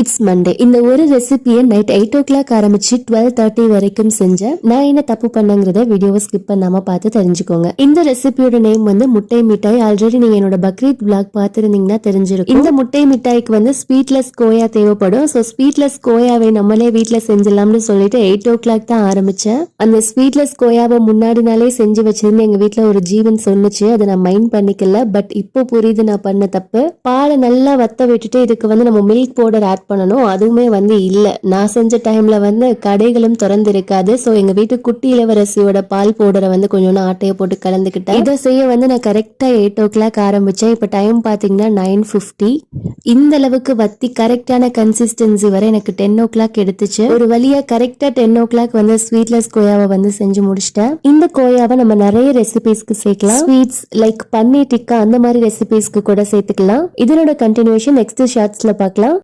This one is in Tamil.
It's Monday. இந்த ஒரு ரெசிபியை நைட் 8 o'clock ஆரம்பிச்சு 12:30 வரைக்கும் செஞ்சேன். நான் என்ன தப்பு பண்ணங்கிறத வீடியோவை ஸ்கிப் பண்ணாம பார்த்து தெரிஞ்சுக்கோங்க. இந்த ரெசிபியோட நேம் வந்து முட்டை மிட்டாய். ஆல்ரெடி நீங்க என்னோட பக்ரீத் vlog பார்த்திருந்தீங்கன்னா தெரிஞ்சிருக்கும். இந்த முட்டை மிட்டாய்க்கு வந்து ஸ்வீட்லெஸ் கோயா தேவைப்படும். ஸோ ஸ்வீட்லெஸ் கோயாவை நம்மளே வீட்டுல செஞ்சலாம்னு சொல்லிட்டு 8 o'clock தான் ஆரம்பிச்சேன். அந்த ஸ்வீட்லெஸ் கோயாவை முன்னாடி நாளே செஞ்சு வச்சிருந்து எங்க வீட்டுல ஒரு ஜீவன் சொன்னுச்சு. அதை நான் மைண்ட் பண்ணிக்கல. பட் இப்போ புரியுது நான் பண்ண தப்பு. பாலை நல்லா வத்த விட்டுட்டு இதுக்கு வந்து நம்ம மில்க் பவுடர் ஆட் பண்ணணும். அதுவுமே வந்து இல்ல, நான் செஞ்ச டைம்ல வந்து கடைகளும் திறந்து இருக்காது. சோ எங்க வீட்டு குட்டி இளவரசியோட பால் பவுடரை வந்து கொஞ்சம் ஆட்டையை போட்டு கலந்துக்கிட்டேன். இதை செய்ய வந்து நான் கரெக்டா 8 o'clock ஆரம்பிச்சேன். இப்ப டைம் பாத்தீங்கன்னா 9:50. இந்த அளவுக்கு வத்தி கரெக்டான கன்சிஸ்டன்சி வரை எனக்கு 10 o'clock எடுத்துச்சு. ஒரு வழியா கரெக்டா 10 o'clock வந்து ஸ்வீட்லெஸ் கோயாவை வந்து செஞ்சு முடிச்சிட்டேன். இந்த கோயாவை நம்ம நிறைய ரெசிபிஸ்க்கு சேர்க்கலாம். ஸ்வீட்ஸ் லைக் பன்னீர் டிக்கா அந்த மாதிரி ரெசிபிஸ்க்கு கூட சேர்த்துக்கலாம். இதனோட கண்டினியூஷன் நெக்ஸ்ட் ஷார்ட்ஸ்ல பார்க்கலாம்.